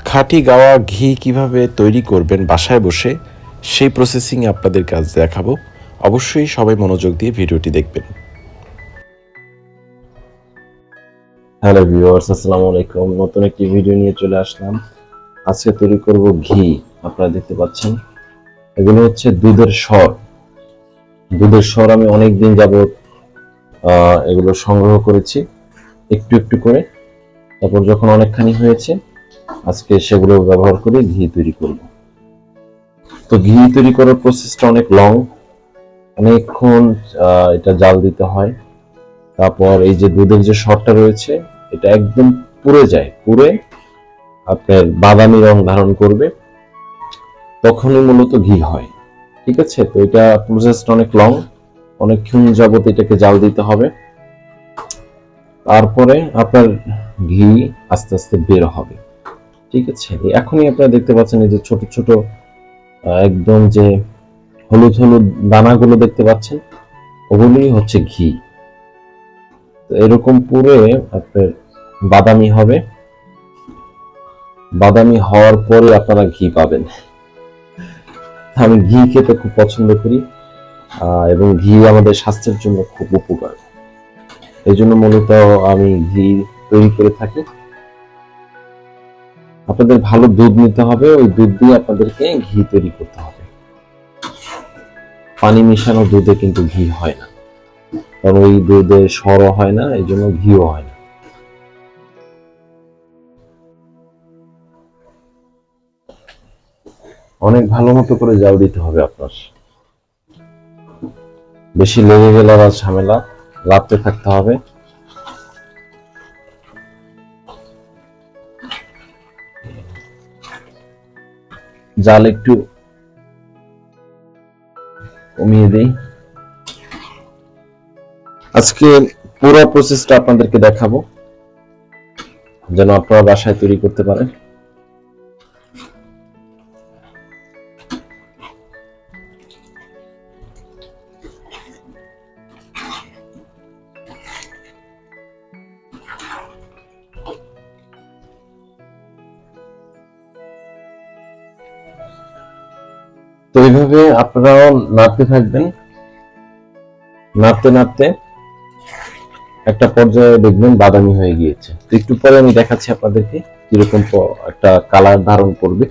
খাঁটি গাওয়া ঘি কিভাবে তৈরি করবেন বাসায় বসে সেই প্রসেসিং আপনাদের কাজ দেখাবো। অবশ্যই সবাই মনোযোগ দিয়ে ভিডিওটি দেখবেন। হ্যালো ভিউয়ার্স, আসসালামু আলাইকুম। নতুন একটি ভিডিও নিয়ে চলে আসলাম। আজকে তৈরি করব ঘি। আপনারা দেখতে পাচ্ছেন এগুলো হচ্ছে দুধের সর। দুধের সর আমি অনেক দিন যাবত এগুলো সংগ্রহ করেছি একটু একটু করে। তারপর যখন অনেকখানি হয়েছে আজকে সেগুলো ব্যবহার করে ঘি তৈরি করব। তো ঘি তৈরি করার প্রসেসটা অনেক লং, অনেকক্ষণ এটা জাল দিতে হয়। তারপর এই যে দুধের যে সরটা রয়েছে এটা একদম পুড়ে যায়, পুড়ে আপনার বাদামি রং ধারণ করবে, তখনই মূলত ঘি হয়। ঠিক আছে, তো এটা প্রসেসটা অনেক লং, অনেকক্ষণ যাবত এটাকে জাল দিতে হবে। তারপরে আপনার ঘি আস্তে আস্তে বের হবে। ঠিক আছে, এখনই আপনারা দেখতে পাচ্ছেন এই যে ছোট ছোট একদম যে হলুদ হলুদ দানাগুলো দেখতে পাচ্ছেন, ওগুলোই হচ্ছে ঘি। তো এরকম পুরে আপনার বাদামি হবে। বাদামি হওয়ার পরে আপনারা ঘি পাবেন। আমি ঘি খেতে খুব পছন্দ করি এবং ঘি আমাদের স্বাস্থ্যের জন্য খুব উপকার। এই জন্য মূলত আমি ঘি তৈরি করে থাকি। আপনাদের ভালো দুধ নিতে হবে, ওই দুধ দিয়ে আপনাদেরকে ঘি তৈরি করতে হবে। পানি মিশানো দুধে কিন্তু ঘি হয় না, কারণ ওই দুধে সরও হয় না, এই জন্য ঘিও হয় না। অনেক ভালো মতো করে জাল দিতে হবে আপনার। বেশি লেগে গেলে আবার ঝামেলা, লাফতে থাকতে হবে। জাল একটু কমিয়ে দেই। আজকে পুরো প্রসেসটা আপনাদেরকে দেখাবো যেন আপনারা বাসায় তৈরি করতে পারেন। তো এইভাবে আপনারাও নাড়তে থাকবেন, নাড়তে নাড়তে একটা পর্যায়ে দেখবেন বাদামি হয়ে গিয়েছে। তো একটু পরে আমি দেখাচ্ছি আপনাদেরকে কিরকম একটা কালার ধারণ করবে।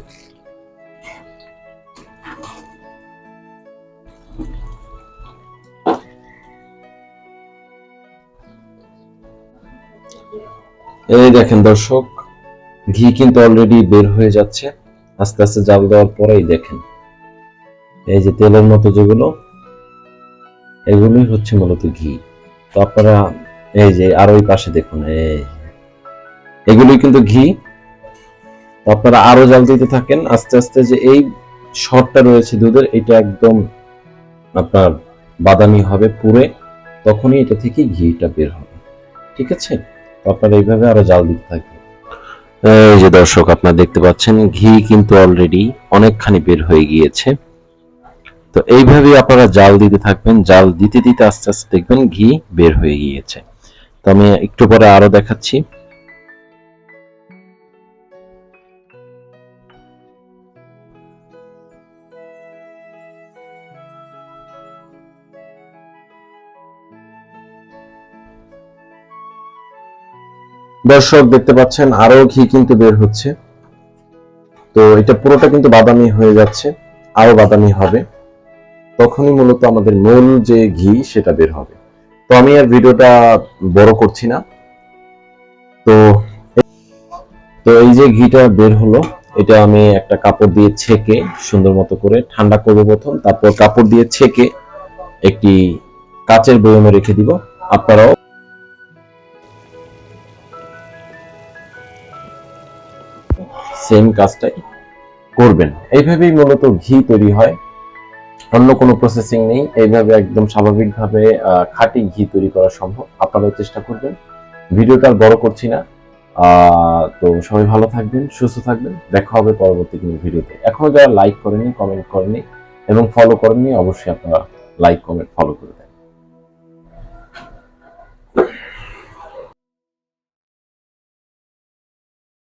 এই দেখেন দর্শক, ঘি কিন্তু অলরেডি বের হয়ে যাচ্ছে আস্তে আস্তে জাল দেওয়ার পরেই। দেখেন এই যে তেলের মতো যেগুলো, এগুলোই হচ্ছে মূলত ঘি। তো আপনারা এই যে আর ওই পাশে দেখুন, এগুলোই কিন্তু ঘি। তো আপনারা আরো জাল দিতে থাকেন আস্তে আস্তে, যে এই সরটা রয়েছে দুধের, এটা একদম আপনার বাদামি হবে পুরে, তখনই এটা থেকে ঘিটা বের হবে। ঠিক আছে, তো আপনারা এইভাবে আরো জাল দিতে থাকবেন। এই যে দর্শক, আপনারা দেখতে পাচ্ছেন ঘি কিন্তু অলরেডি অনেকখানি বের হয়ে গিয়েছে। তো এইভাবে আপনারা জাল দিতে থাকবেন, জাল দিতে দিতে আস্তে আস্তে দেখবেন ঘি বের হয়ে গিয়েছে। তো আমি একটু পরে আরো দেখাচ্ছি। দর্শক দেখতে পাচ্ছেন আরো ঘি কিন্তু বের হচ্ছে। তো এটা পুরোটা কিন্তু বাদামি হয়ে যাচ্ছে, আরো বাদামি হবে, তখনই মূলত আমাদের মূল যে ঘি সেটা বের হবে। তো আমি আর ভিডিওটা বড় করছি না। তো তো এই যে ঘিটা বের হলো, এটা আমি একটা কাপড় দিয়ে ছেঁকে সুন্দর মতো করে ঠান্ডা করবো প্রথম, তারপর কাপড় দিয়ে ছেঁকে একটি কাচের বয়মে রেখে দিব। আপনারাও সেম কাজটাই করবেন। এইভাবেই মূলত ঘি তৈরি হয়, অন্য কোনো প্রসেসিং নেই। এইভাবে একদম স্বাভাবিকভাবে খাঁটি ঘি তৈরি করা সম্ভব। আপনারাও চেষ্টা করবেন। ভিডিওটা আর বড় করছি না। তো সবাই ভালো থাকবেন, সুস্থ থাকবেন। দেখা হবে পরবর্তী কোনো ভিডিওতে। এখনো যারা লাইক করেনি, কমেন্ট করেনি এবং ফলো করেননি, অবশ্যই আপনারা লাইক, কমেন্ট, ফলো করে দেন।